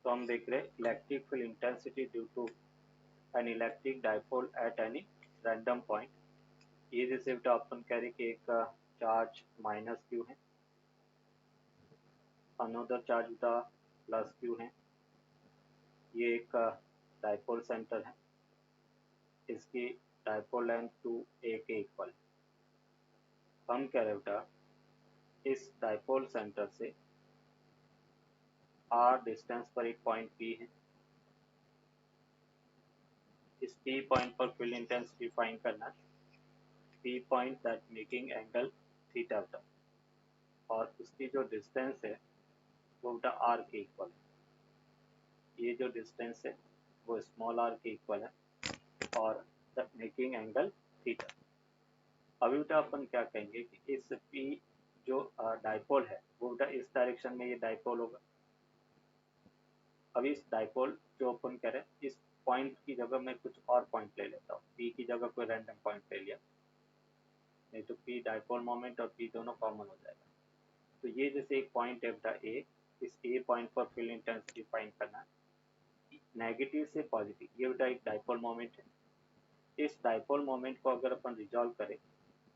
तो हम देख रहे electric field intensity due to an electric dipole at any random point. ये जैसे बेटा अपन कह रहे कि एक चार्ज माइनस क्यू है, अनदर चार्ज बेटा प्लस क्यू है। ये एक डाइपोल सेंटर है, इसकी डाइपोल लेंथ 2a के इक्वल। हम कह रहे बेटा इस डाइपोल सेंटर से r डिस्टेंस पर एक पॉइंट P है। इस P पॉइंट पर फील्ड इंटेंसिटी फाइंड करना है। P point that making angle theta बेटा, और उसकी जो डिस्टेंस है वो बेटा r के इक्वल है। ये जो डिस्टेंस है वो स्मॉल r के इक्वल है और द मेकिंग एंगल थीटा। अभी बेटा अपन क्या कहेंगे कि इस P जो डाइपोल है वो बेटा इस डायरेक्शन में ये डाइपोल होगा। अभी इस डाइपोल जो अपन कह रहे हैं इस पॉइंट की जगह मैं कुछ और पॉइंट ले लेता हूँ। P की जगह कोई रैंडम पॉइंट ले लिया, नहीं तो P डाइपोल मोमेंट और P दोनों कॉमन हो जाएगा। तो ये जैसे एक पॉइंट है बेटा A, इस A पॉइंट पर फील्ड इंटेंसिटी फाइंड करना है नेगेटिव से पॉजिटिव। ये बेटा एक डाइपोल मोमेंट है। इस डाइपोल मोमेंट को अगर अपन रिजॉल्व करें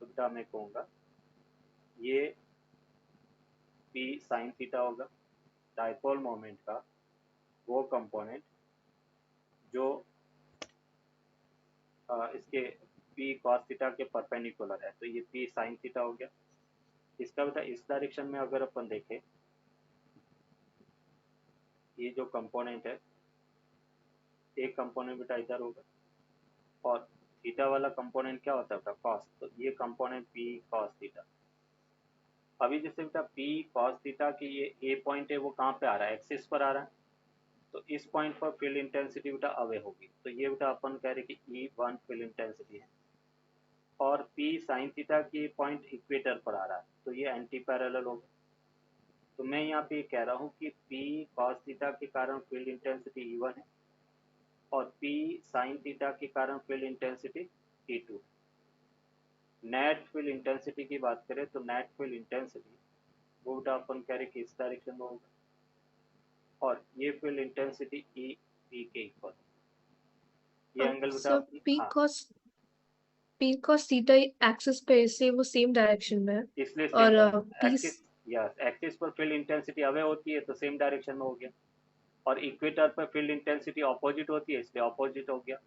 तो बेटा मैं कहूँगा ये P साइन थीटा होगा। डाइपोल मोमेंट का वो कंपोनेंट जो इसके P cos थीटा के परपेंडिकुलर है, तो ये P sin थीटा हो गया। इसका बेटा इस डायरेक्शन में अगर अपन देखें, ये जो कंपोनेंट है एक कंपोनेंट बेटा इधर होगा और थीटा वाला कंपोनेंट क्या होता है बेटा cos, तो ये कंपोनेंट P cos थीटा। अभी जैसे बेटा P cos थीटा की ये A पॉइंट है वो कहाँ पे आ रहा है, एक्सिस पर आ रहा है, तो इस पॉइंट पर फील्ड इंटेंसिटी बेटा अवे होगी। तो ये बेटा अपन कह रहे कि E1 फील्ड इंटेंसिटी है और P sin थीटा की पॉइंट इक्वेटर पर आ रहा है, तो ये एंटी पैरेलल होगा। तो मैं यहाँ पे कह रहा हूँ कि P cos थीटा के कारण फील्ड इंटेंसिटी E1 है और P sin थीटा के कारण field intensity E2। Net field intensity की बात करें तो नेट फील्ड इंटेंसिटी वो बेटा अपन कह रहे कि इस डायरेक्शन में होगा और ये फील्ड इंटेंसिटी E P के इक्वल। ये एंगल बेटा P cos थीटा एक्सिस पे से वो सेम डायरेक्शन में है, इसलिए और एक्सिस एक्सिस पर फील्ड इंटेंसिटी अवे होती है तो सेम डायरेक्शन में हो गया, और इक्वेटर पर फील्ड इंटेंसिटी ऑपोजिट होती है इसलिए ऑपोजिट हो गया।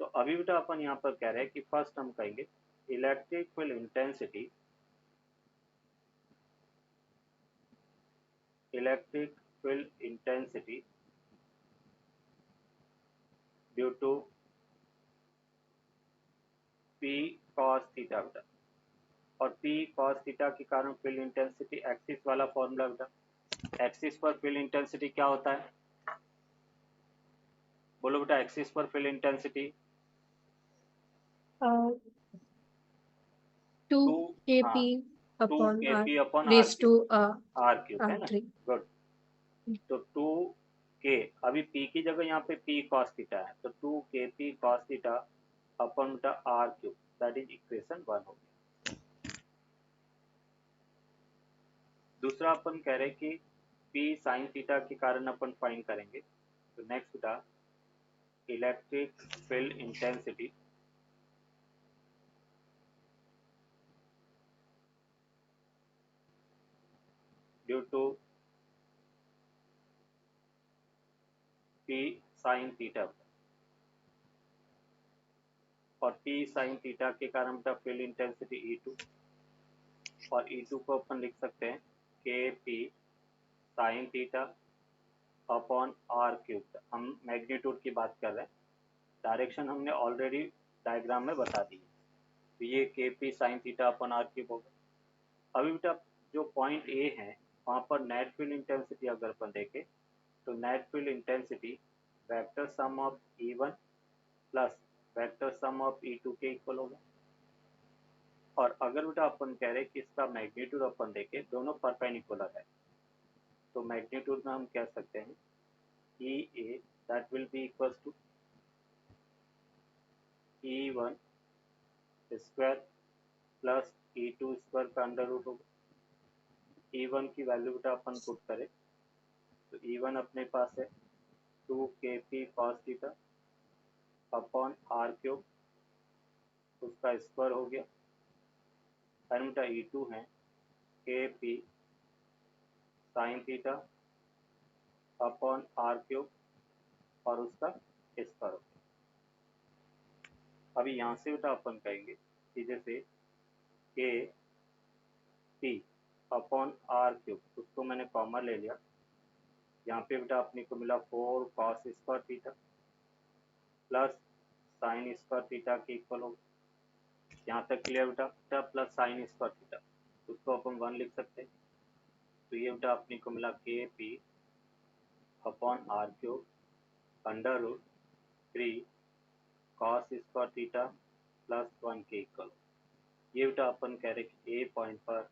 तो अभी बेटा अपन यहाँ पर कह रहे हैं कि फर्स्ट हम कहेंगे electric field intensity due to P cos theta बेटा, और P cos थीटा के कारण फील्ड इंटेंसिटी एक्सिस वाला फॉर्मूला बेटा। एक्सिस पर फील्ड इंटेंसिटी क्या होता है, बोलो बेटा एक्सिस पर field intensity 2kp upon 2kp r upon raised to r cube है ना। r3। गुड। तो 2k, अभी P की जगह यहाँ पे P cos थीटा है, तो 2kp cos थीटा अपॉन बेटा r cube, that is equation 1 हो गया। दूसरा अपन कह रहे कि P sin थीटा के कारण अपन फाइंड करेंगे। तो नेक्स्ट बेटा electric field intensity due to P sin theta, और P sin थीटा के कारण बेटा फील्ड इंटेंसिटी E2, और E2 को अपन लिख सकते हैं KP sin theta upon r cube. हम मैग्नीट्यूड की बात कर रहे हैं, डायरेक्शन हमने ऑलरेडी डायग्राम में बता दी है, तो ये KP sin theta upon r cube होगा। अभी बेटा जो पॉइंट A है वहाँ पर नेट फील्ड इंटेंसिटी अगर अपन देखें तो net field intensity vector sum of E1 plus vector sum of E2 के इक्वल होगा। और अगर बेटा अपन कह रहे हैं कि इसका मैग्नीट्यूड अपन देखें दोनों परपेंडिकुलर है, तो मैग्नीट्यूड में हम कह सकते हैं EA that will be equal to E1 square plus E2 square का अंडर रूट होगा। E1 की वैल्यू बेटा अपन पुट करें तो E1 अपने पास है 2kp cos theta upon r cube, उसका स्क्वायर हो गया। एंड बेटा E2 है kp sin theta upon r cube और उसका स्क्वायर हो गया। अभी यहाँ से बेटा अपन कहेंगे कि जैसे के पी अपॉन आर क्यूब, उसको मैंने कॉमन ले लिया। यहाँ पे बेटा अपने को मिला 4 cos square theta plus sine square theta के इक्वल हो। यहाँ तक क्लियर बेटा? प्लस साइन स्क्वायर थीटा, उसको अपन 1 लिख सकते हैं। तो ये बेटा अपने को मिला के P upon R cube under root 3 cos square theta plus 1 के इक्वल। ये बेटा अपन कह रहे कि ए पॉइंट पर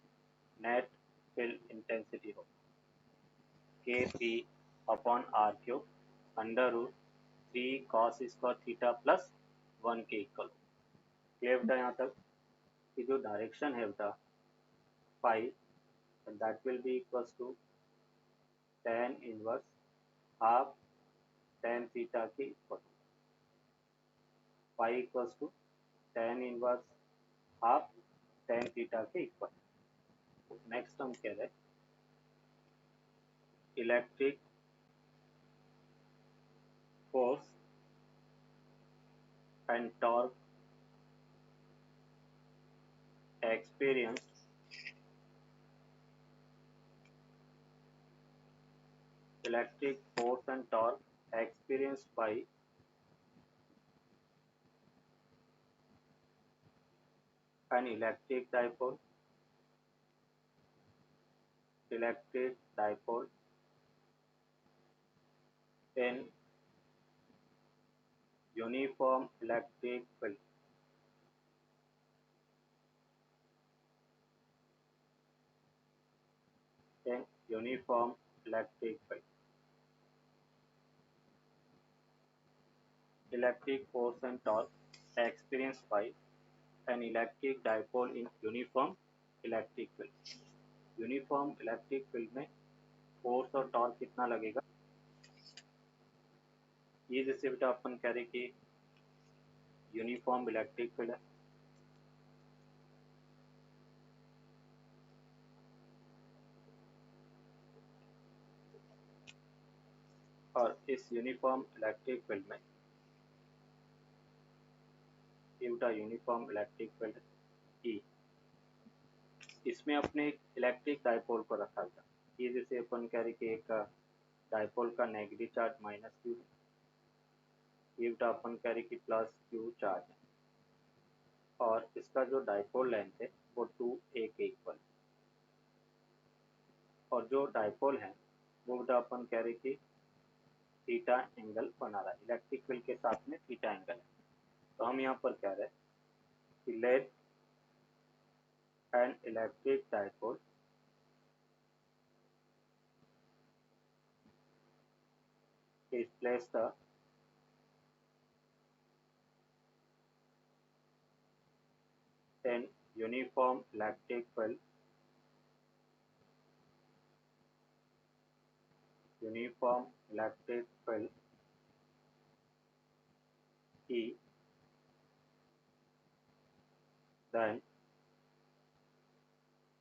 नेट फील्ड इंटेंसिटी हो के P upon R cube under root 3 cos square theta plus 1 के इक्वल। क्लियर बेटा यहाँ तक? कि जो डायरेक्शन है बेटा phi, that will be equals to tan inverse half tan theta के इक्वल। Phi equals to tan inverse half tan theta के इक्वल। नेक्स्ट हम कह रहे हैं electric force and torque experience electric force and torque experienced by an electric dipole in uniform electric field. In uniform electric field. Electric force and torque experienced by an electric dipole in uniform electric field. Uniform electric field में force और torque कितना लगेगा? ये जैसे बेटा अपन कह रहे कि यूनिफॉर्म इलेक्ट्रिक फील्ड है और इस यूनिफॉर्म इलेक्ट्रिक फील्ड में ये बेटा यूनिफॉर्म इलेक्ट्रिक फील्ड ई, इसमें अपने एक इलेक्ट्रिक डायपोल को रखा था। ये जैसे अपन कह रहे कि एक डायपोल का नेगेटिव चार्ज माइनस क्यू, ये बेटा अपन कह रहे कि प्लस क्यू चार्ज है और इसका जो डायपोल लेंथ है वो 2a के इक्वल। और जो डायपोल है वो बेटा अपन कह रहे कि थीटा एंगल बना रहा है, इलेक्ट्रिक फील्ड के साथ में थीटा एंगल है। तो हम यहाँ पर कह रहे हैं कि let an electric dipole is placed in uniform electric field E, then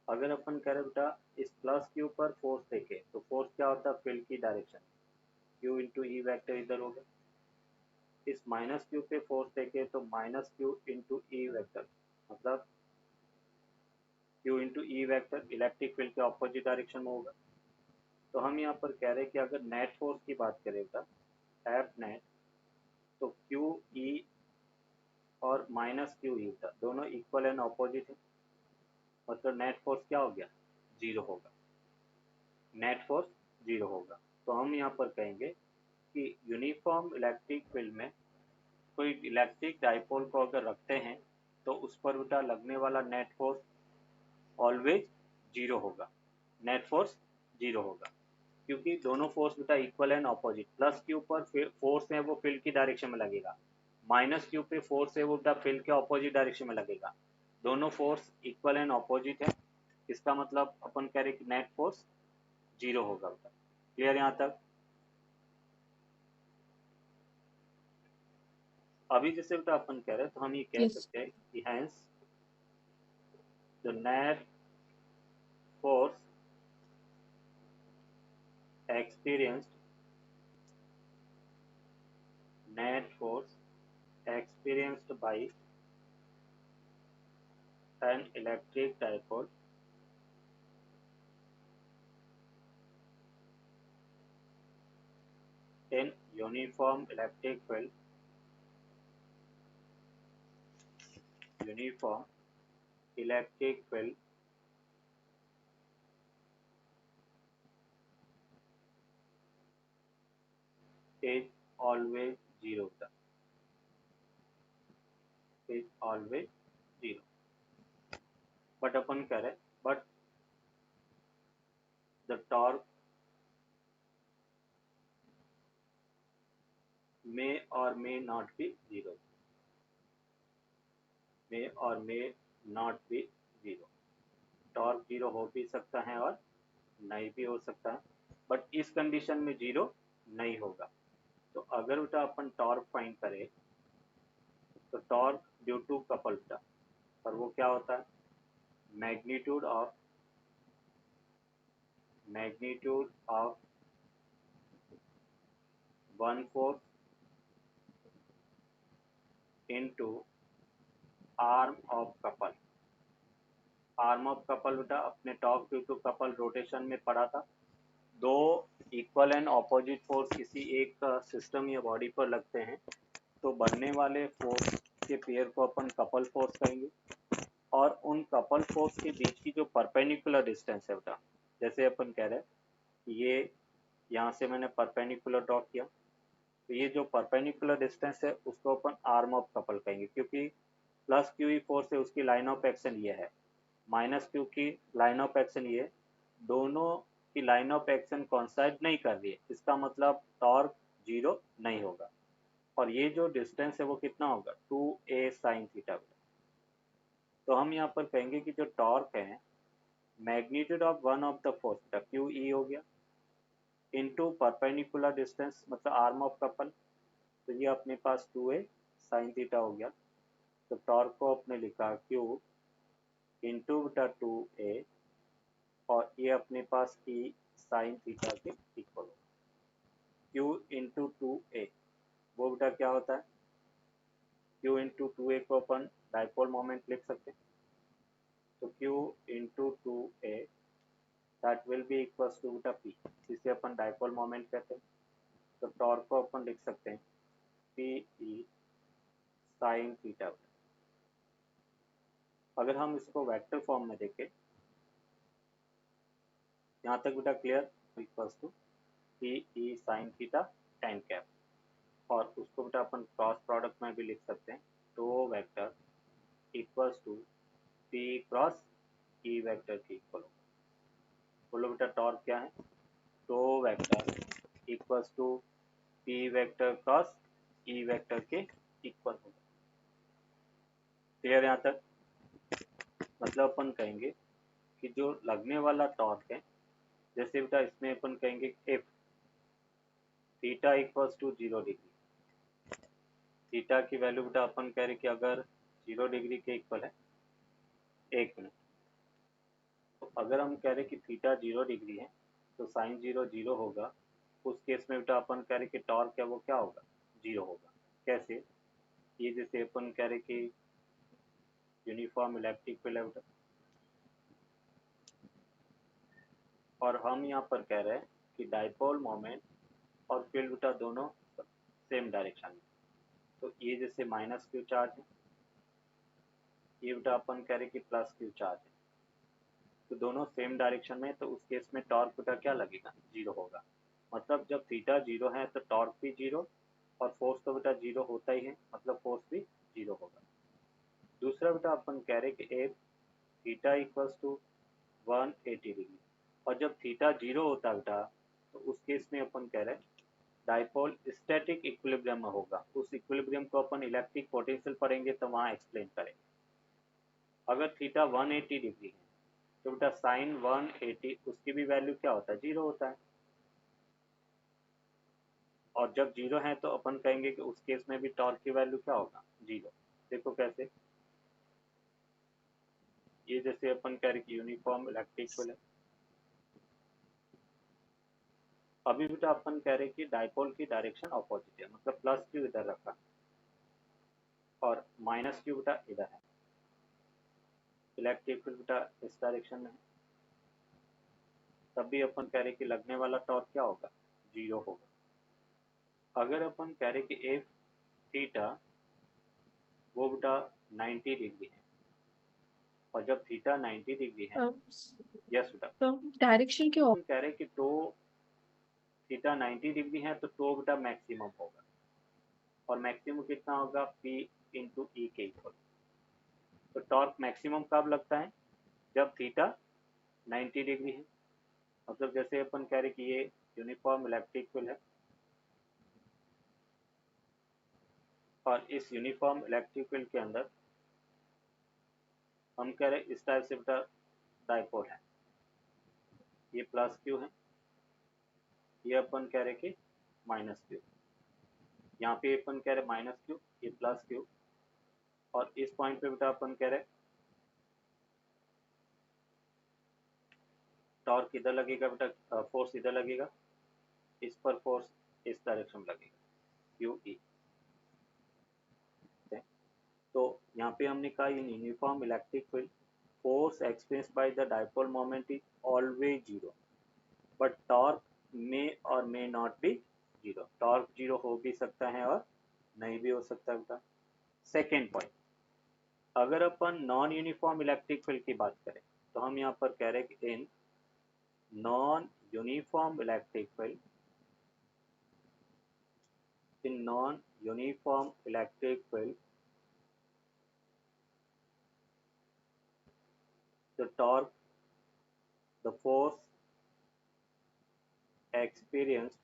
अगर अपन कह रहे बेटा इस प्लस क्यू पर फोर्स देखें तो फोर्स क्या होता है? फील्ड की direction, Q into E vector इधर हो गया। इस माइनस क्यू पे फोर्स देखें तो minus Q into E vector, मतलब Q into E vector electric field के ऑपोजिट डायरेक्शन में होगा। तो हम यहाँ पर कह रहे हैं कि अगर नेट फोर्स की बात करें बेटा एफ नेट, तो क्यू ई और माइनस क्यू ई दोनों इक्वल एंड ऑपोजिट है, मतलब नेट फोर्स क्या हो गया? जीरो होगा, नेट फोर्स जीरो होगा। तो हम यहाँ पर कहेंगे कि यूनिफॉर्म इलेक्ट्रिक फील्ड में कोई इलेक्ट्रिक डायपोल को अगर रखते हैं तो उस पर बेटा लगने वाला नेट फोर्स ऑलवेज जीरो होगा, नेट फोर्स जीरो होगा, क्योंकि दोनों फोर्स बेटा equal and opposite. Plus Q पर फोर्स है वो फील्ड की डायरेक्शन में लगेगा, माइनस क्यू पे फोर्स है वो बेटा फील्ड के ऑपोजिट डायरेक्शन में लगेगा। दोनों फोर्स इक्वल एंड ऑपोजिट है, इसका मतलब अपन कह रहे कि नेट फोर्स जीरो होगा बेटा। क्लियर यहाँ तक? अभी जैसे बेटा अपन कह रहे हैं तो हम ये कह Yes. सकते हैं कि hence the net force experienced by an electric dipole in uniform electric field is always zero. Is always zero. But अपन कह रहे but the torque may or may not be zero. May or may not be zero. Torque zero हो भी सकता है और नहीं भी हो सकता है, बट इस कंडीशन में जीरो नहीं होगा। तो अगर बेटा अपन टॉर्क फाइंड करें तो टॉर्क ड्यू टू कपल बेटा, और वो क्या होता है? Magnitude of 1/4 into arm of couple. Arm of couple बेटा अपने torque due to couple rotation में पढ़ा था। दो इक्वल एंड ऑपोजिट फोर्स किसी एक सिस्टम या बॉडी पर लगते हैं तो बनने वाले फोर्स के पेयर को अपन कपल फोर्स कहेंगे, और उन कपल फोर्स के बीच की जो परपेंडिकुलर डिस्टेंस है बेटा, जैसे अपन कह रहे हैं ये यहाँ से मैंने परपेंडिकुलर ड्रॉ किया, तो ये जो परपेंडिकुलर डिस्टेंस है उसको अपन आर्म ऑफ कपल कहेंगे, क्योंकि प्लस क्यू ई फोर्स है उसकी लाइन ऑफ एक्शन ये है, माइनस क्यू की लाइन ऑफ एक्शन ये, दोनों की लाइन ऑफ एक्शन कॉन्साइड नहीं कर रही है, इसका मतलब टॉर्क जीरो नहीं होगा। और ये जो डिस्टेंस है वो कितना होगा? 2a sin theta. तो हम यहाँ पर कहेंगे कि जो टॉर्क है magnitude of one of the force Q E हो गया इनटू परपेंडिकुलर डिस्टेंस मतलब आर्म ऑफ कपल, तो ये अपने पास 2a sin थीटा हो गया। तो टॉर्क को अपने लिखा Q इंटू बेटा 2a, और ये अपने पास E sin थीटा के इक्वल होगा। Q इंटू 2a वो बेटा क्या होता है? Q इंटू 2a को अपन डाइपोल मोमेंट लिख सकते हैं, तो Q into 2a that will be equal to बेटा P, जिसे अपन डाइपोल मोमेंट कहते हैं। तो टॉर्क को अपन लिख सकते हैं Pe sin थीटा। अगर हम इसको वेक्टर फॉर्म में देखें, यहाँ तक बेटा clear? Equal to Pe sin theta tan cap, और उसको बेटा अपन क्रॉस प्रोडक्ट में भी लिख सकते हैं, तो vector equals to P cross E vector के इक्वल होगा। बोलो बेटा टॉर्क क्या है? तो vector equals to P vector cross E vector के इक्वल होगा। क्लियर यहाँ तक? मतलब अपन कहेंगे कि जो लगने वाला टॉर्क है, जैसे बेटा इसमें अपन कहेंगे if theta equals to 0 degree, theta की वैल्यू बेटा अपन कह रहे कि अगर 0 डिग्री के इक्वल है, एक मिनट, तो अगर हम कह रहे कि थीटा 0 डिग्री है तो साइन 0 0 होगा, उस केस में बेटा अपन कह रहे कि टॉर्क है वो क्या होगा? 0 होगा। कैसे? ये जैसे अपन कह रहे कि यूनिफॉर्म इलेक्ट्रिक फील्ड है बेटा, और हम यहाँ पर कह रहे हैं कि डाइपोल मोमेंट और फील्ड बेटा दोनों सेम डायरेक्शन में, तो ये जैसे माइनस क्यू चार्ज है, ये बेटा अपन कह रहे कि प्लस क्यू चार्ज है, तो दोनों सेम डायरेक्शन में, तो उस केस में टॉर्क बेटा क्या लगेगा? 0 होगा। मतलब जब थीटा 0 है तो टॉर्क भी 0, और फोर्स तो बेटा 0 होता ही है, मतलब फोर्स भी 0 होगा। दूसरा बेटा अपन कह रहे कि F theta equals to 180 degree, और जब थीटा 0 होता बेटा तो उस केस में अपन कह रहे हैं डाइपोल स्टैटिक इक्विलिब्रियम में होगा। उस इक्विलिब्रियम को अपन इलेक्ट्रिक पोटेंशियल पढ़ेंगे तो वहाँ एक्सप्लेन करेंगे। अगर थीटा 180 डिग्री है तो बेटा साइन 180 उसकी भी वैल्यू क्या होता है? 0 होता है। और जब जीरो है तो अपन कहेंगे कि उस केस में भी टॉर्क की वैल्यू क्या होगा, जीरो। देखो कैसे, ये जैसे अपन कह रहे कि यूनिफॉर्म इलेक्ट्रिक फील्ड है, अभी बेटा अपन कह रहे कि डायपोल की डायरेक्शन अपोजिट है, मतलब प्लस क्यू इधर रखा और माइनस क्यू बेटा इधर है, इलेक्ट्रिक फील्ड बेटा इस डायरेक्शन में है, तब भी अपन कह रहे कि लगने वाला टॉर्क क्या होगा, जीरो होगा। अगर अपन कह रहे कि एफ थीटा वो बेटा 90 डिग्री है, और जब थीटा 90 डिग्री है, यस बेटा, तो डायरेक्शन के अपन कह रहे कि टो थीटा 90 डिग्री है तो टो बेटा मैक्सिमम होगा, और मैक्सिमम कितना होगा, P इंटू ई के इक्वल। तो टॉर्क मैक्सिमम कब लगता है, जब थीटा 90 डिग्री है, मतलब जैसे अपन कह रहे कि ये यूनिफॉर्म इलेक्ट्रिक फील्ड है, और इस यूनिफॉर्म इलेक्ट्रिक फील्ड के अंदर हम कह रहे इस टाइप से बेटा डायपोल है, ये प्लस क्यू है, ये अपन कह रहे कि माइनस क्यू, यहाँ पे अपन कह रहे माइनस क्यू, ये प्लस क्यू, और इस पॉइंट पे बेटा अपन कह रहे टॉर्क इधर लगेगा बेटा, फोर्स इधर लगेगा, इस पर फोर्स इस डायरेक्शन में लगेगा, क्यू ई। तो यहाँ पे हमने कहा in uniform electric field force experienced by the dipole moment is always zero, but torque may or may not be zero. Torque zero हो भी सकता है और नहीं भी हो सकता है। सेकेंड पॉइंट, अगर अपन नॉन यूनिफॉर्म इलेक्ट्रिक फील्ड की बात करें तो हम यहाँ पर कह रहे हैं कि in non uniform electric field, in non uniform electric field the torque, the force experienced,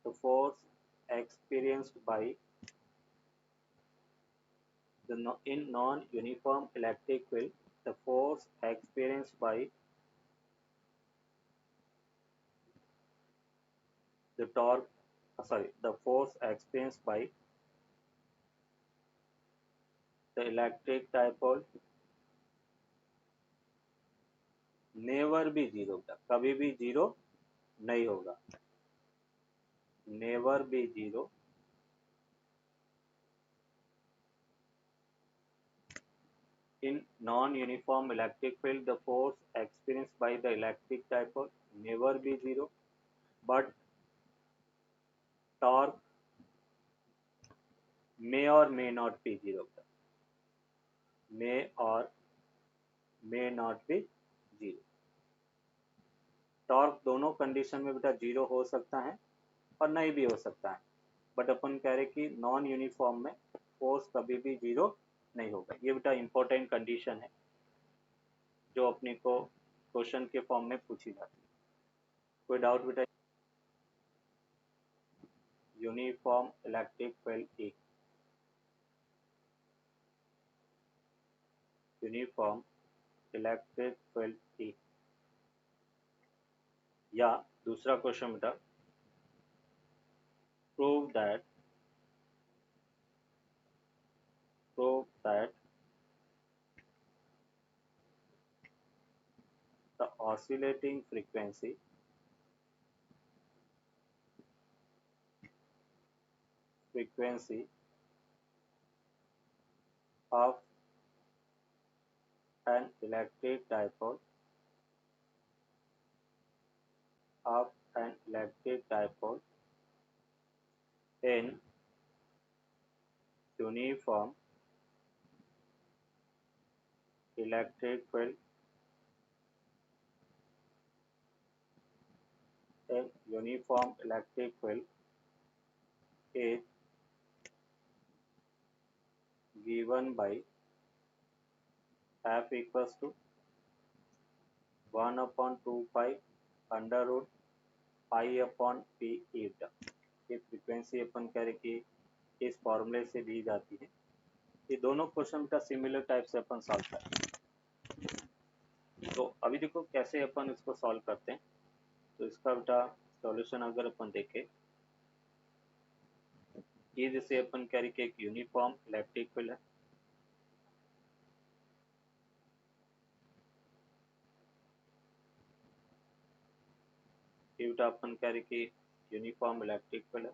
the force experienced by the in non-uniform electric field, the force experienced by the torque, the force experienced by the electric dipole never be zero, कभी भी zero नहीं होगा, never be zero, in non-uniform electric field the force experienced by the electric dipole never be zero, but torque may or may not be zero, may or may not be zero। Torque दोनों condition में बेटा zero हो सकता है और नहीं भी हो सकता है, बट अपन कह रहे कि नॉन यूनिफॉर्म में फोर्स कभी भी जीरो नहीं होगा। ये बेटा इंपॉर्टेंट कंडीशन है जो अपने को क्वेश्चन के फॉर्म में पूछी जाती है। कोई डाउट बेटा? यूनिफॉर्म इलेक्ट्रिक फील्ड एक, यूनिफॉर्म इलेक्ट्रिक फील्ड एक, या दूसरा क्वेश्चन बेटा, prove that the oscillating frequency of an electric dipole in uniform electric field is given by F equals to 1/2 pi under root pi upon P eta. ये frequency अपन कह रहे कि इस फॉर्मूले से दी जाती है। ये दोनों क्वेश्चन का सिमिलर टाइप से अपन सॉल्व करें। तो अभी देखो कैसे अपन इसको सॉल्व करते हैं। तो इसका बेटा सॉल्यूशन अगर अपन देखें, ये जैसे अपन कह रहे कि एक यूनिफॉर्म इलेक्ट्रिक फील्ड है, ये बेटा अपन कह रहे कि यूनिफॉर्म इलेक्ट्रिक फील्ड है,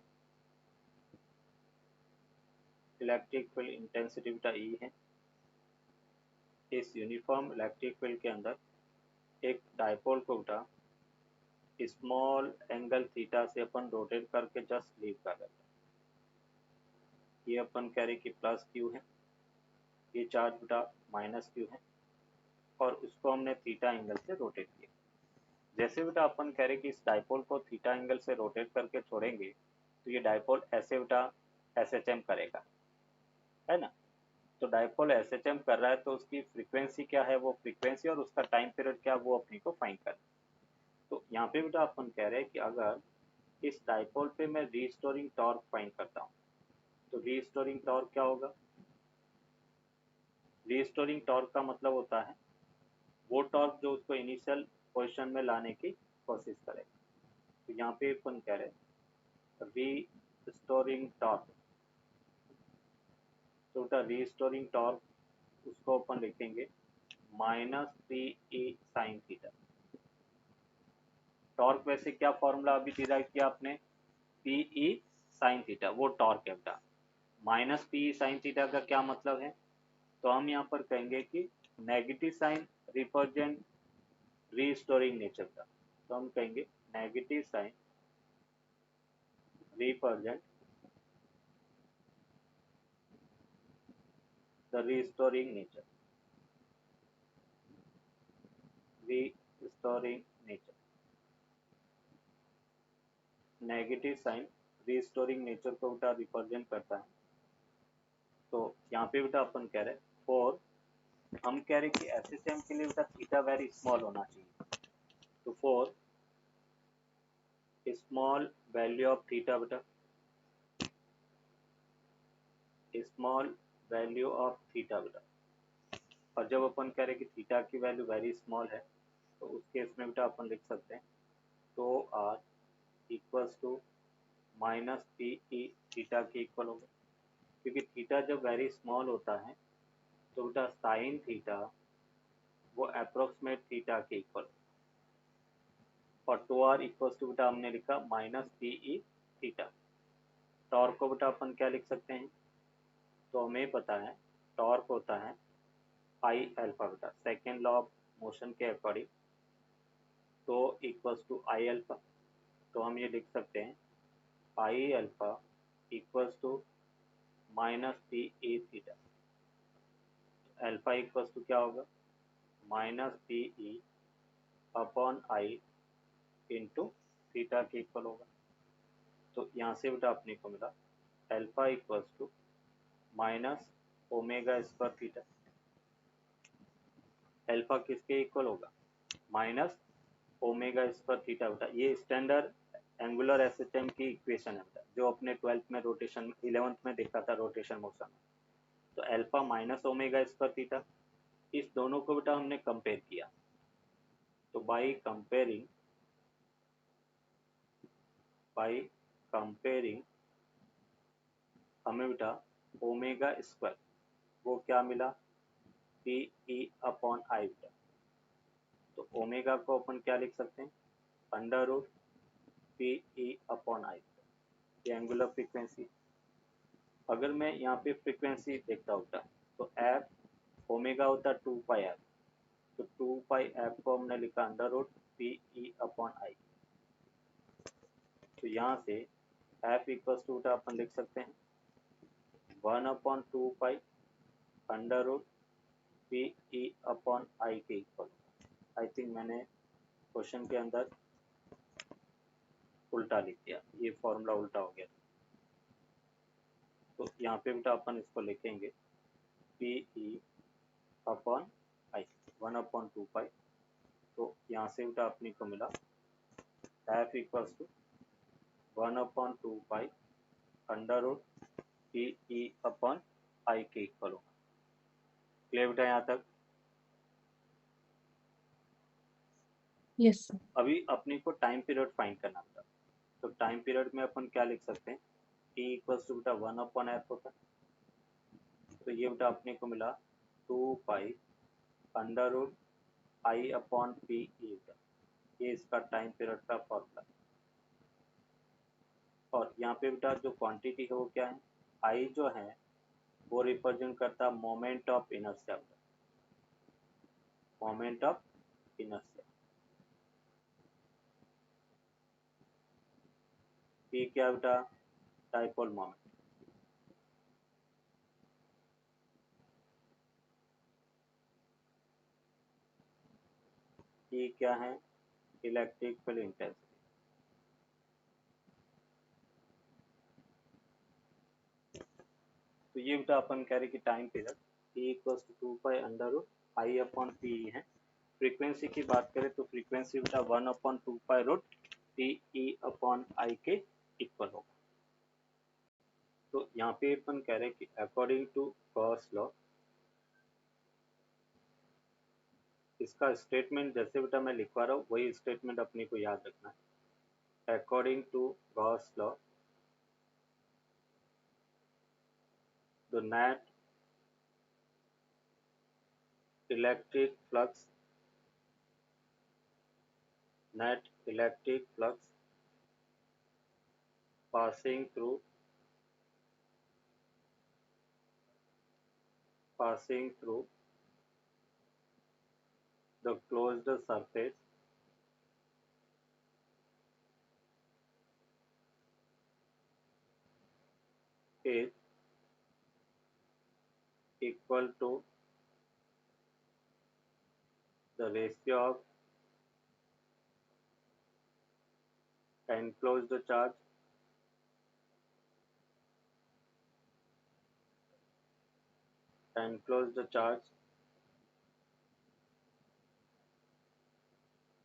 इलेक्ट्रिक फील्ड इंटेंसिटी बेटा E है। इस यूनिफॉर्म इलेक्ट्रिक फील्ड के अंदर एक डायपोल को बेटा स्मॉल एंगल थीटा से अपन रोटेट करके जस्ट लीव कर रहे हैं। ये अपन कह रहे कि प्लस क्यू है, ये चार्ज बेटा माइनस क्यू है, और उसको हमने थीटा एंगल से रोटेट किया। जैसे बेटा अपन कह रहे कि इस डायपोल को थीटा एंगल से रोटेट करके छोड़ेंगे तो ये डायपोल ऐसे बेटा SHM करेगा, है ना। तो डायपोल SHM कर रहा है तो उसकी फ्रीक्वेंसी क्या है, वो फ्रीक्वेंसी और उसका टाइम पीरियड क्या, वो अपने को फाइंड करना। तो यहाँ पे बेटा अपन कह रहे हैं कि अगर इस डायपोल पे मैं रीस्टोरिंग टॉर्क फाइंड करता हूँ तो रीस्टोरिंग टॉर्क क्या होगा। रीस्टोरिंग टॉर्क का मतलब होता है वो टॉर्क जो उसको इनिशियल पोजीशन में लाने की कोशिश करेगा। तो यहाँ पे अपन कह रहे हैं रीस्टोरिंग टॉर्क, तो बेटा रीस्टोरिंग टॉर्क उसको अपन लिखेंगे -PE sin थीटा। टॉर्क वैसे क्या फॉर्मूला अभी डिराइव किया आपने, PE sin थीटा, वो टॉर्क है बेटा। -PE sin थीटा का क्या मतलब है, तो हम यहाँ पर कहेंगे कि negative sign represent restoring nature का, तो हम कहेंगे negative sign represent the restoring nature, restoring nature. Negative sign restoring nature को बेटा रिप्रेजेंट करता है। तो यहाँ पे बेटा अपन कह रहे हैं फॉर, हम कह रहे कि SHM के लिए बेटा थीटा वेरी स्मॉल होना चाहिए। तो for small value of theta बेटा, स्मॉल वैल्यू ऑफ थीटा बेटा, और जब अपन कह रहे कि थीटा की वैल्यू वेरी स्मॉल है तो उस केस में बेटा अपन लिख सकते हैं तो R equals to -PE theta के इक्वल होगा, क्योंकि थीटा जब वेरी स्मॉल होता है तो बेटा साइन थीटा वो अप्रोक्सीमेट थीटा के इक्वल, और 2R इक्वल्स टू बेटा हमने लिखा -PE थीटा। टॉर्क को बेटा अपन क्या लिख सकते हैं, तो हमें पता है टॉर्क होता है I अल्फा बेटा, सेकेंड लॉ ऑफ मोशन के अकॉर्डिंग, तो इक्वल्स टू I अल्फा। तो हम ये लिख सकते हैं I alpha equals to -PE theta. Alpha equals to क्या होगा, -PE upon I into theta के इक्वल होगा। तो यहाँ से बेटा अपने को मिला alpha equals to -omega square theta. Alpha किसके इक्वल होगा, -ओमेगा स्क्वायर थीटा बेटा। ये स्टैंडर्ड एंगुलर SHM की इक्वेशन है बेटा, जो अपने 12th में रोटेशन 11th में देखा था रोटेशन मोशन में। तो अल्फा -ओमेगा स्क्वायर थीटा, इस दोनों को बेटा हमने कंपेयर किया। तो बाई कंपेयरिंग हमें बेटा ओमेगा स्क्वायर वो क्या मिला, PE अपॉन I बेटा। तो ओमेगा को अपन क्या लिख सकते हैं, √PE अपॉन I, ये एंगुलर फ्रीक्वेंसी। अगर मैं यहाँ पे फ्रीक्वेंसी देखता होता तो f ओमेगा होता 2πf, तो 2πf को हमने लिखा √PE अपॉन I। तो यहाँ से f इक्वल्स टू अपन लिख सकते हैं 1/2π √PE अपॉन I के इक्वल। आई थिंक मैंने क्वेश्चन के अंदर उल्टा लिख दिया, ये फॉर्मूला उल्टा हो गया। तो यहाँ पे बेटा अपन इसको लिखेंगे PE अपॉन I 1/2π। तो यहाँ से बेटा अपने को मिला f equals to 1/2π √PE upon I के इक्वल होगा। क्लियर बेटा यहाँ तक। Yes, sir. अभी अपने को टाइम पीरियड फाइंड करना था। तो टाइम पीरियड में अपन क्या लिख सकते हैं, टी इक्वल्स टू बेटा 1/f होता है। तो ये बेटा अपने को मिला 2 pi under root I upon P E, ये इसका टाइम पीरियड का फॉर्मूला। और यहाँ पे बेटा जो क्वांटिटी है वो क्या है, आई जो है वो रिप्रेजेंट करता है moment of inertia, moment of inertia. P क्या बेटा, डाइपोल मोमेंट। ई क्या है, इलेक्ट्रिक फील्ड इंटेंसिटी। तो ये बेटा अपन कह रहे कि time period E equals to 2 pi under root I upon P है। फ्रीक्वेंसी की बात करें तो फ्रीक्वेंसी बेटा 1/2 pi root P E upon I के इक्वल होगा। तो यहाँ पे अपन कह रहे हैं कि अकॉर्डिंग टू गॉस लॉ, इसका स्टेटमेंट जैसे बेटा मैं लिखवा रहा हूँ वही स्टेटमेंट अपने को याद रखना है। According to Gauss law the net electric flux passing through the closed surface is equal to the ratio of enclosed charge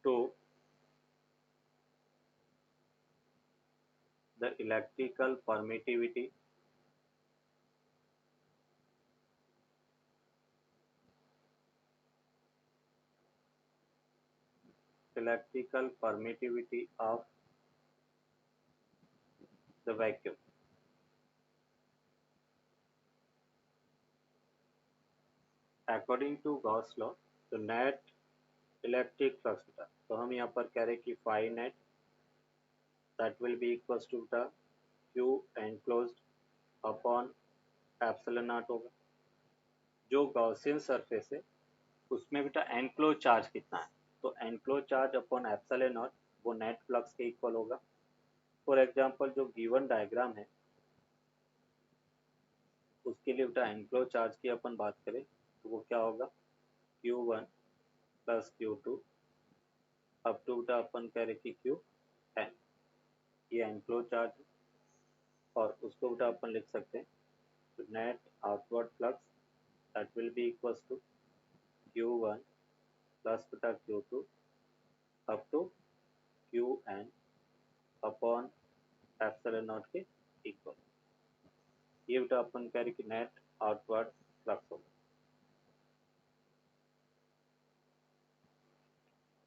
to the electrical permittivity of the vacuum. According to Gauss law, the net electric flux beta, तो हम यहाँ पर कह रहे हैं कि phi net that will be equals to the Q enclosed upon epsilon naught होगा। जो गॉसियन सरफेस है उसमें बेटा एनक्लोज चार्ज कितना है, तो enclose charge upon epsilon not वो नेट फ्लक्स के इक्वल होगा। फॉर एग्जांपल जो गिवन डायग्राम है उसके लिए बेटा एनक्लोज चार्ज की अपन बात करें तो वो क्या होगा, Q1 plus Q2 up to बेटा अपन कह रहे कि Qn, ये एनक्लोज चार्ज है। और उसको बेटा अपन लिख सकते हैं तो net outward flux that will be equals to Q1 plus बेटा Q2 up to Qn upon epsilon naught के इक्वल। ये बेटा अपन कह रहे कि नेट आउटवर्ड फ्लक्स होगा।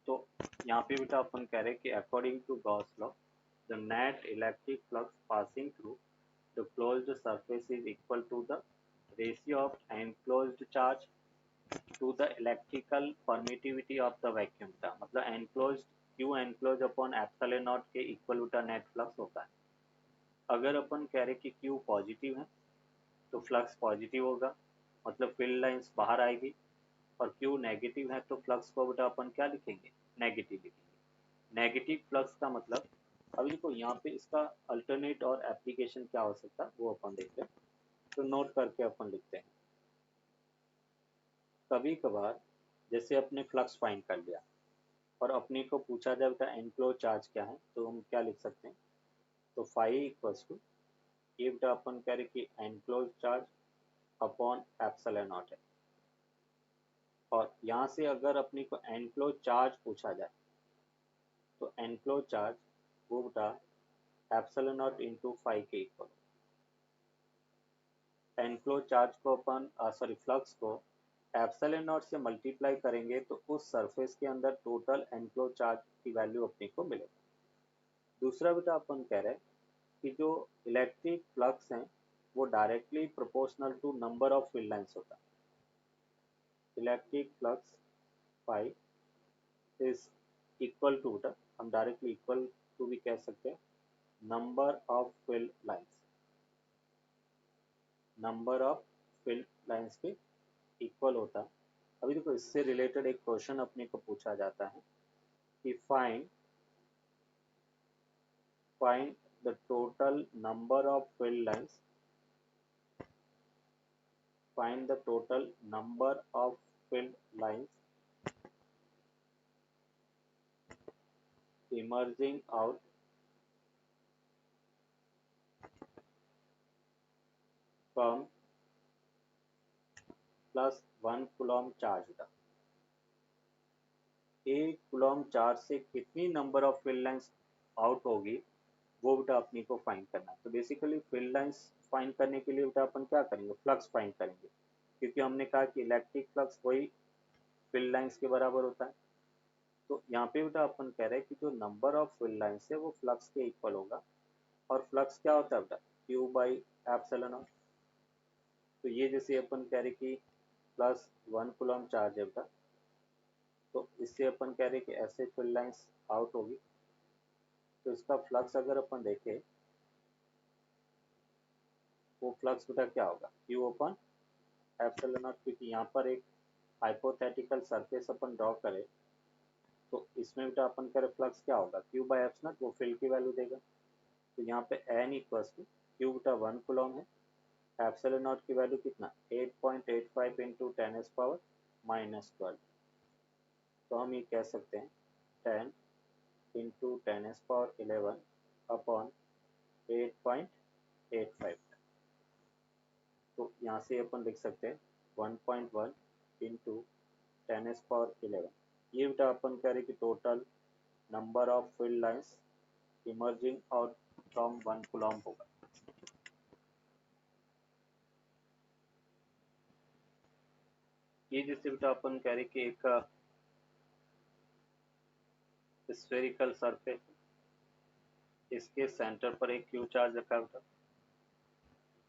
तो यहाँ पे बेटा अपन कह रहे कि according to Gauss law the net electric flux passing through the closed surface is equal to the ratio of enclosed charge to the electrical permittivity of the vacuum का, मतलब enclosed Q enclose upon epsilon naught के equal बेटा net flux होता है। अगर अपन कह रहे कि क्यू पॉजिटिव है तो फ्लक्स पॉजिटिव होगा, मतलब फील्ड लाइंस बाहर आएगी। और क्यू नेगेटिव है तो फ्लक्स को बेटा अपन क्या लिखेंगे, नेगेटिव लिखेंगे। नेगेटिव फ्लक्स का मतलब, अभी देखो यहाँ पे इसका अल्टरनेट और एप्लीकेशन क्या हो सकता है वो अपन देखते हैं, तो नोट करके अपन लिखते हैं। कभी कभार जैसे अपने फ्लक्स फाइंड कर लिया और अपने को पूछा जाए बेटा एनक्लोज चार्ज क्या है, तो हम क्या लिख सकते हैं, तो फाई इक्वल्स टू, ये बेटा अपन कह रहे कि enclose charge upon epsilon not है। और यहाँ से अगर अपने को एनक्लोज चार्ज पूछा जाए तो एनक्लोज चार्ज वो बेटा एप्सिलॉन नॉट इंटू फाई के इक्वल। एनक्लोज चार्ज को अपन फ्लक्स को एप्सिलॉन नॉट से मल्टीप्लाई करेंगे तो उस सरफेस के अंदर टोटल एनक्लोज चार्ज की वैल्यू अपने को मिलेगी। दूसरा बेटा अपन कह रहे हैं कि जो इलेक्ट्रिक फ्लक्स हैं वो directly proportional to number of field lines होता है। Electric flux phi is equal to बेटा, हम डायरेक्टली इक्वल टू भी कह सकते हैं, number of field lines, number of field lines के इक्वल होता है। अभी देखो इससे रिलेटेड एक क्वेश्चन अपने को पूछा जाता है कि find the total number of field lines, find the total number of filled lines emerging out from plus 1 coulomb charge था। एक कूलॉम चार्ज से कितनी number of field lines out होगी वो बेटा अपने को फाइंड करना है। तो बेसिकली फील्ड लाइंस फाइंड करने के लिए बेटा अपन क्या करेंगे, फ्लक्स फाइंड करेंगे, क्योंकि हमने कहा कि इलेक्ट्रिक फ्लक्स वही फील्ड लाइंस के बराबर होता है। तो यहाँ पे बेटा अपन कह रहे हैं कि जो नंबर ऑफ फील्ड लाइंस है वो फ्लक्स के इक्वल होगा, और फ्लक्स क्या होता है बेटा, Q बाई एप्सिलॉन नॉट। तो ये जैसे अपन कह रहे कि प्लस 1 कूलॉम चार्ज है बेटा, तो इससे अपन कह रहे कि ऐसे फील्ड लाइंस आउट होगी। तो इसका फ्लक्स अगर अपन देखें वो फ्लक्स बेटा क्या होगा, Q अपन एप्सिलॉन नॉट, क्योंकि यहाँ पर एक हाइपोथेटिकल सरफेस अपन ड्रॉ करें तो इसमें बेटा अपन कह रहे फ्लक्स क्या होगा, Q बाई एप्सिलॉन नॉट, वो फील्ड की वैल्यू देगा। तो यहाँ पे n इक्वल्स टू Q बेटा 1 कूलॉम है, एप्सिलॉन नॉट की वैल्यू कितना 8.85 इंटू 10⁻⁻12। तो हम ये कह सकते हैं 10 इंटू 10⁻11 अपॉन 8.85। तो यहाँ से अपन लिख सकते हैं 1.1 इंटू 10⁻11। ये बेटा अपन कह रहे कि total number of field lines emerging out from 1 Coulomb होगा। ये जैसे बेटा अपन कह रहे कि एक स्फेरिकल सरफेस, इसके सेंटर पर एक क्यू चार्ज रखा बेटा।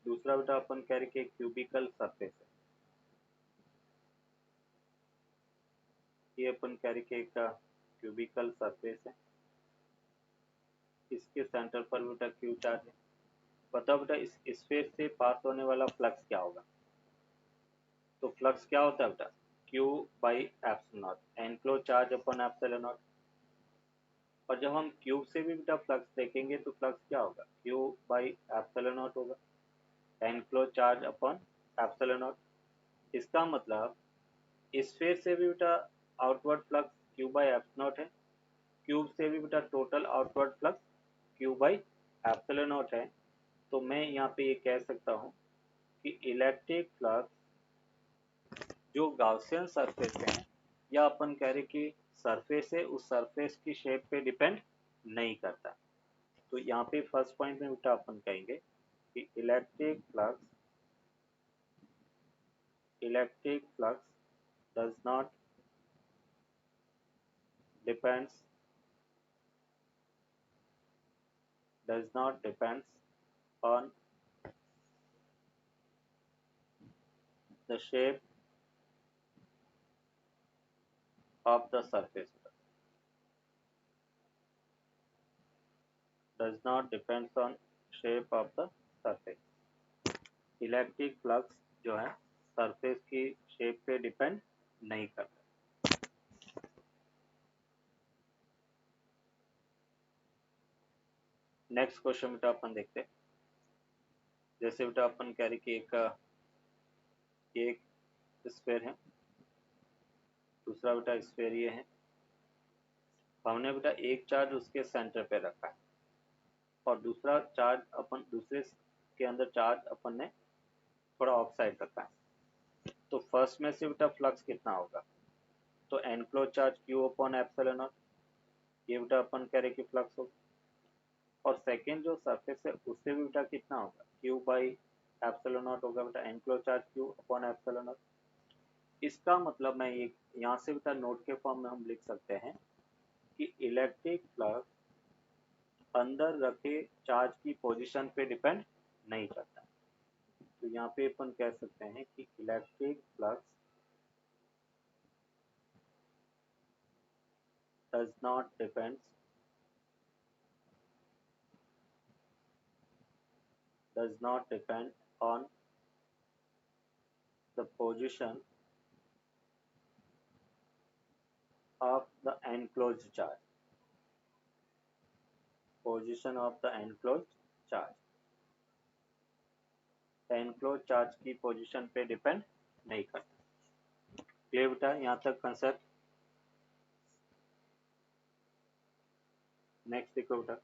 दूसरा बेटा अपन कह रहे कि एक क्यूबिकल सरफेस है, ये अपन कह रहे कि एक क्यूबिकल सरफेस है, इसके सेंटर पर बेटा क्यू चार्ज है। बताओ बेटा इस स्फेयर से पास होने वाला फ्लक्स क्या होगा। तो फ्लक्स क्या होता है बेटा, Q by epsilon not, enclose charge upon epsilon not. और जब हम क्यूब से भी बेटा फ्लक्स देखेंगे तो फ्लक्स क्या होगा, Q बाई एप्सिलॉन नॉट होगा, enclose charge upon epsilon not. इसका मतलब स्फेयर से भी बेटा outward flux Q by epsilon not है, क्यूब से भी बेटा total outward flux Q by epsilon not है। तो मैं यहाँ पे ये कह सकता हूँ कि इलेक्ट्रिक फ्लक्स जो गाउसियन सरफेस है, या अपन कह रहे कि सरफेस है, उस सरफेस की शेप पे डिपेंड नहीं करता। तो यहाँ पे फर्स्ट पॉइंट में बेटा अपन कहेंगे कि electric flux does not depends on the shape of the surface, does not depends on shape of the surface। Electric flux जो है सरफेस की शेप पे डिपेंड नहीं करता। नेक्स्ट क्वेश्चन बेटा अपन देखते हैं। जैसे बेटा अपन कह रहे कि एक स्फीयर है, दूसरा बेटा स्फीयर ये है, हमने बेटा एक चार्ज उसके सेंटर पे रखा है और दूसरा चार्ज अपन दूसरे के अंदर चार्ज अपन ने थोड़ा ऑफ साइड रखा है। तो फर्स्ट में से बेटा फ्लक्स कितना होगा, तो enclose charge Q upon epsilon not, ये बेटा अपन कह रहे कि फ्लक्स होगा। और सेकेंड जो सरफेस है उससे भी बेटा कितना होगा, Q बाई एप्सिलॉन नॉट होगा बेटा, enclose charge Q upon epsilon not. इसका मतलब मैं ये यहाँ से बेटा नोट के फॉर्म में हम लिख सकते हैं कि इलेक्ट्रिक फ्लक्स अंदर रखे चार्ज की पोजीशन पे डिपेंड नहीं करता। तो यहाँ पे अपन कह सकते हैं कि electric flux does not depend on the position of the enclosed charge. Position of the enclosed charge. Enclose charge की पोजीशन पे डिपेंड नहीं करता। क्लियर बेटा यहाँ तक कंसेप्ट। नेक्स्ट देखो बेटा,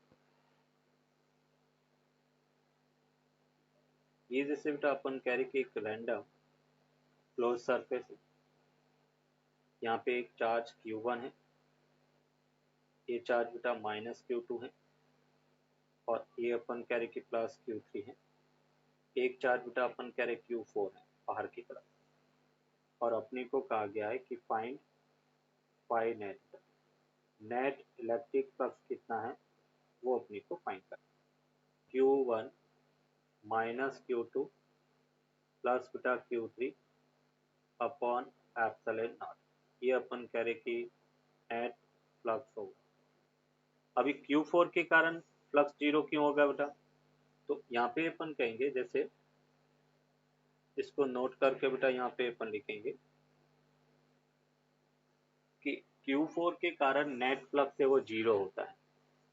ये जैसे बेटा अपन कह रहे कि एक रैंडम क्लोज सरफेस है, यहाँ पे एक चार्ज Q1 है, ये चार्ज बेटा -Q2 है, और ये अपन कह रहे कि +Q3 है। एक चार्ज बेटा अपन कह रहे Q4 है बाहर की तरफ, और अपने को कहा गया है कि find phi net electric flux कितना है वो अपने को फाइंड करना। Q1 -Q2 प्लस बेटा Q3 अपॉन एप्सिलॉन नॉट, ये अपन कह रहे कि नेट फ्लक्स होगा। अभी Q4 के कारण फ्लक्स 0 क्यों होगा बेटा? तो यहाँ पे अपन कहेंगे, जैसे इसको नोट करके बेटा यहाँ पे अपन लिखेंगे कि Q4 के कारण नेट फ्लक्स है वो 0 होता है,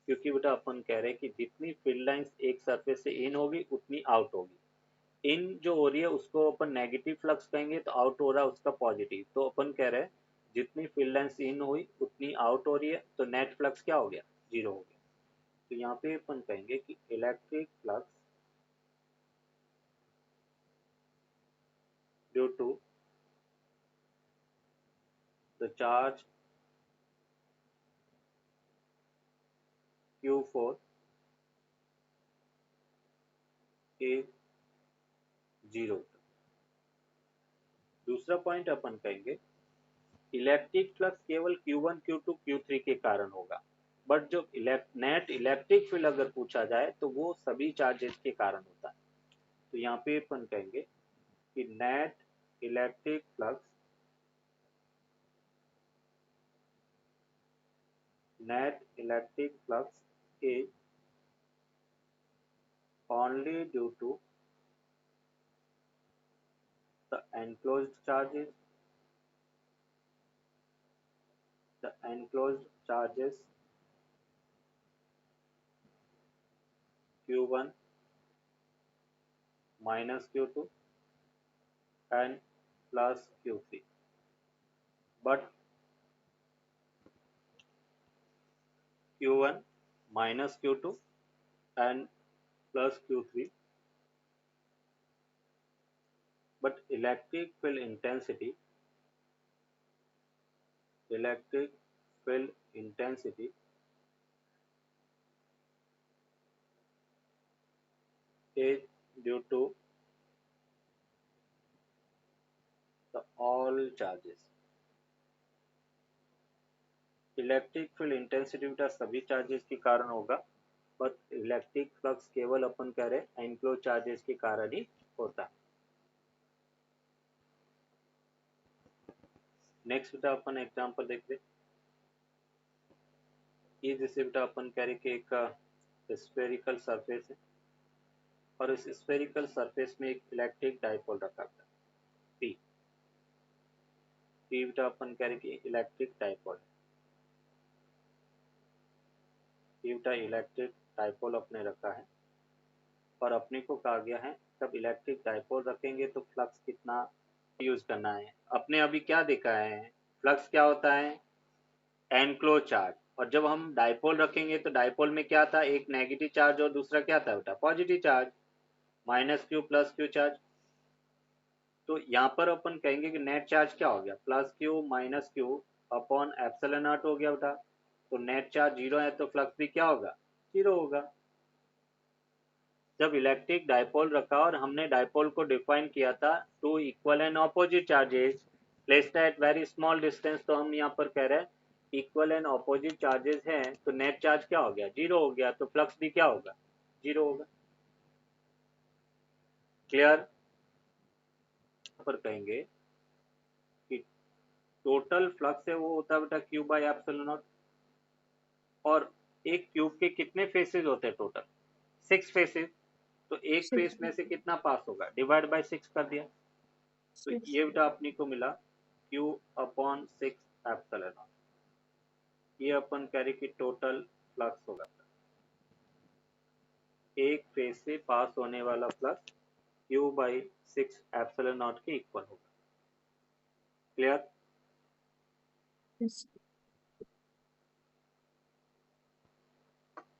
क्योंकि बेटा अपन कह रहे हैं कि जितनी फील्ड लाइंस एक सरफेस से इन होगी उतनी आउट होगी। इन जो हो रही है उसको अपन नेगेटिव फ्लक्स कहेंगे, तो आउट हो रहा है उसका पॉजिटिव। तो अपन कह रहे हैं जितनी फील्ड लाइंस इन हुई उतनी आउट हो रही है, तो नेट फ्लक्स क्या हो गया? 0 हो गया। तो यहाँ पे अपन कहेंगे कि electric flux due to the charge Q4 is 0। दूसरा पॉइंट अपन कहेंगे इलेक्ट्रिक फ्लक्स केवल Q1, Q2, Q3 के कारण होगा, बट जो नेट इलेक्ट्रिक फील्ड अगर पूछा जाए तो वो सभी चार्जेस के कारण होता है। तो यहाँ पे अपन कहेंगे कि net electric flux is only due to the enclosed charges Q1 -Q2 and plus Q3, but Q1 -Q2 and plus Q3, but electric field intensity is due to the all charges। Electric field intensity बेटा सभी charges के कारण होगा, but electric flux केवल अपन कह रहे enclose charges के कारण ही होता है। नेक्स्ट बेटा अपन एग्जांपल देखते हैं। ये जैसे बेटा अपन कह रहे कि एक स्फेरिकल सरफेस है, और इस स्फेरिकल सरफेस में एक इलेक्ट्रिक डाइपोल रखा था P बेटा अपन कह रहे कि इलेक्ट्रिक डाइपोल बेटा इलेक्ट्रिक डाइपोल अपने रखा है, और अपने को कहा गया है जब इलेक्ट्रिक डाइपोल रखेंगे तो फ्लक्स कितना यूज करना है। अपने अभी क्या देखा है, फ्लक्स क्या होता है? Enclose charge. और जब हम डाइपोल रखेंगे तो डाइपोल में क्या था? एक नेगेटिव चार्ज और दूसरा क्या था बेटा? Positive charge, -Q plus Q charge. तो यहाँ पर अपन कहेंगे कि नेट चार्ज क्या हो गया? +Q -Q upon epsilon not हो गया बेटा। तो नेट चार्ज 0 है तो फ्लक्स भी क्या होगा? 0 होगा। जब इलेक्ट्रिक डाइपोल रखा और हमने डाइपोल को डिफाइन किया था two equal and opposite charges placed at very small distance, तो हम यहाँ पर कह रहे हैं इक्वल एंड ऑपोजिट चार्जेस हैं तो नेट चार्ज क्या हो गया, जीरो हो गया, तो फ्लक्स भी क्या होगा, जीरो होगा। क्लियर। पर कहेंगे कि टोटल फ्लक्स है वो होता है बेटा क्यू बाई एप्सिलॉन नॉट। और एक क्यूब के कितने फेसेस होते हैं टोटल, 6 फेसेस। तो एक Six. फेस में से कितना पास होगा, डिवाइड बाय 6 कर दिया। तो Six. ये बेटा अपनी को मिला क्यू अपॉन 6 एप्सिलॉन नॉट। ये अपन कह रहे कि टोटल फ्लक्स होगा, एक फेस से पास होने वाला flux Q by 6 epsilon naught के इक्वल होगा। क्लियर। Yes.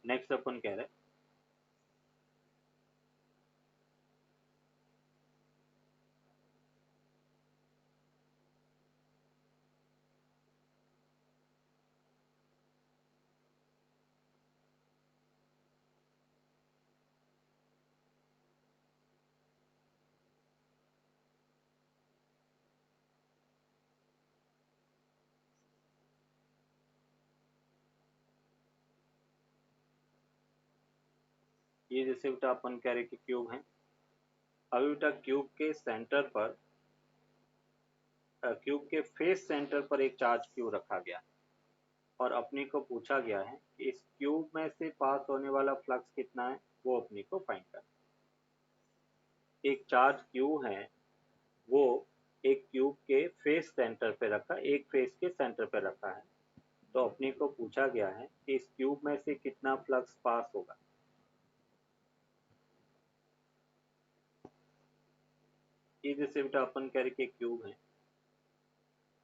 नेक्स्ट अपन कह रहे हैं ये जैसे बेटा अपन कह रहे कि क्यूब है। अभी बेटा क्यूब के सेंटर पर, क्यूब के फेस सेंटर पर एक चार्ज क्यू रखा गया और अपने को पूछा गया है कि इस क्यूब में से पास होने वाला फ्लक्स कितना है, वो अपने को फाइंड करना। एक चार्ज क्यू है, वो एक क्यूब के फेस सेंटर पे रखा, एक फेस के सेंटर पे रखा है। तो अपने को पूछा गया है कि इस क्यूब में से कितना फ्लक्स पास होगा। ये जैसे बेटा अपन कह रहे कि क्यूब है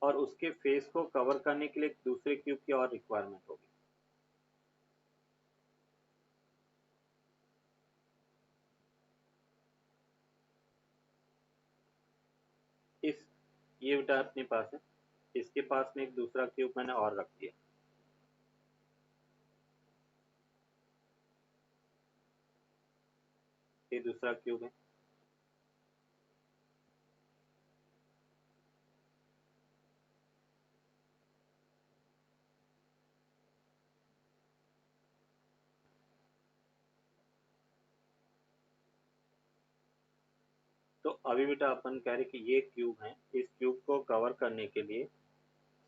और उसके फेस को कवर करने के लिए दूसरे क्यूब की और रिक्वायरमेंट होगी। इस ये बेटा अपने पास है, इसके पास में एक दूसरा क्यूब मैंने और रख दिया। ये दूसरा क्यूब है। तो अभी बेटा अपन कह रहे कि ये क्यूब है, इस क्यूब को कवर करने के लिए,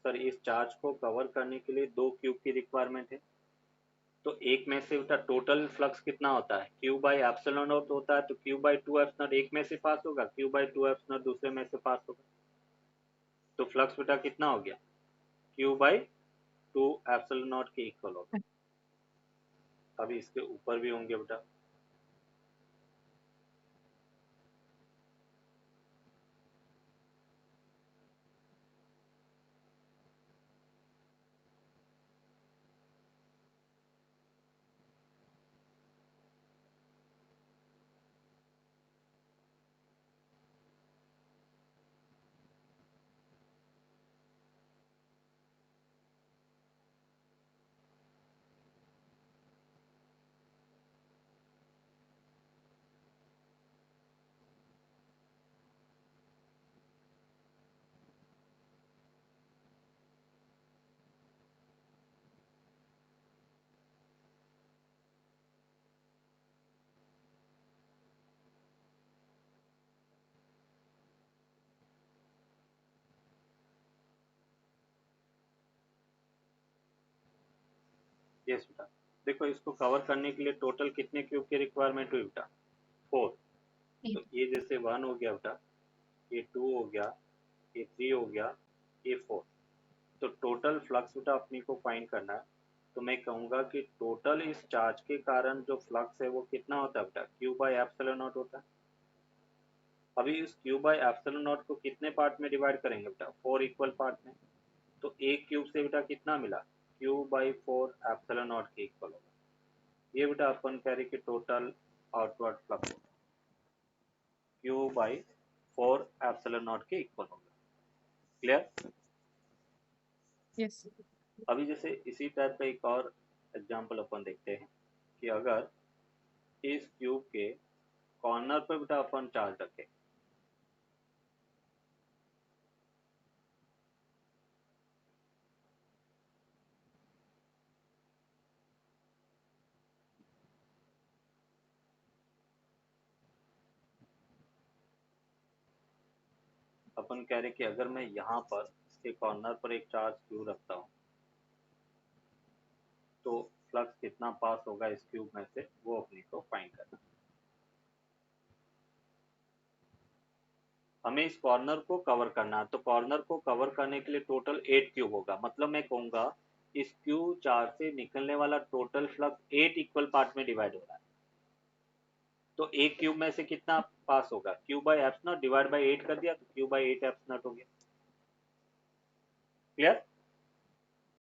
सर इस चार्ज को कवर करने के लिए दो क्यूब की रिक्वायरमेंट है। तो एक में से बेटा टोटल फ्लक्स कितना होता है, क्यू बाई एप्सिलॉन नॉट होता है, तो क्यू बाई 2 एप्सिलॉन नॉट एक में से पास होगा, क्यू बाई 2 एप्सिलॉन नॉट दूसरे में से पास होगा। तो फ्लक्स बेटा कितना हो गया, क्यू बाई 2 एप्सिलॉन नॉट के इक्वल होगा। अभी इसके ऊपर भी होंगे बेटा। यस बेटा, देखो इसको कवर करने के लिए टोटल कितने क्यूब की रिक्वायरमेंट हुई बेटा, 4। तो ये जैसे 1 हो गया बेटा, ये 2 हो गया, ये 3 हो गया, ये 4। तो टोटल फ्लक्स बेटा अपनी को फाइंड करना है। तो मैं कहूंगा कि टोटल इस चार्ज के कारण जो फ्लक्स है वो कितना होता है बेटा, क्यू बाई एप्सिलॉन नॉट होता है। अभी इस क्यू बाई एप्सिलॉन नॉट को कितने पार्ट में डिवाइड करेंगे बेटा, 4 इक्वल पार्ट में। तो एक क्यूब से बेटा कितना मिला, क्यू बाई 4 एप्सिलॉन नॉट के इक्वल होगा। ये बेटा अपन कह रहे कि total outward flux Q by 4 epsilon naught के इक्वल होगा। क्लियर। Yes. अभी जैसे इसी टाइप का एक और एग्जांपल अपन देखते हैं कि अगर इस क्यूब के कॉर्नर पे बेटा अपन चार्ज रखें, अपन कह रहे कि अगर मैं यहाँ पर इसके कॉर्नर पर एक चार्ज क्यू रखता हूँ तो फ्लक्स कितना पास होगा इस क्यूब में से, वो अपने को फाइंड करना। हमें इस कॉर्नर को कवर करना है, तो कॉर्नर को कवर करने के लिए टोटल 8 क्यूब होगा। मतलब मैं कहूंगा इस क्यू चार्ज से निकलने वाला टोटल फ्लक्स 8 इक्वल पार्ट में डिवाइड हो रहा है। तो एक क्यूब में से कितना पास होगा, Q by apps not divide by 8 कर दिया तो क्यू बाई 8 एप्स नॉट हो गया। क्लियर?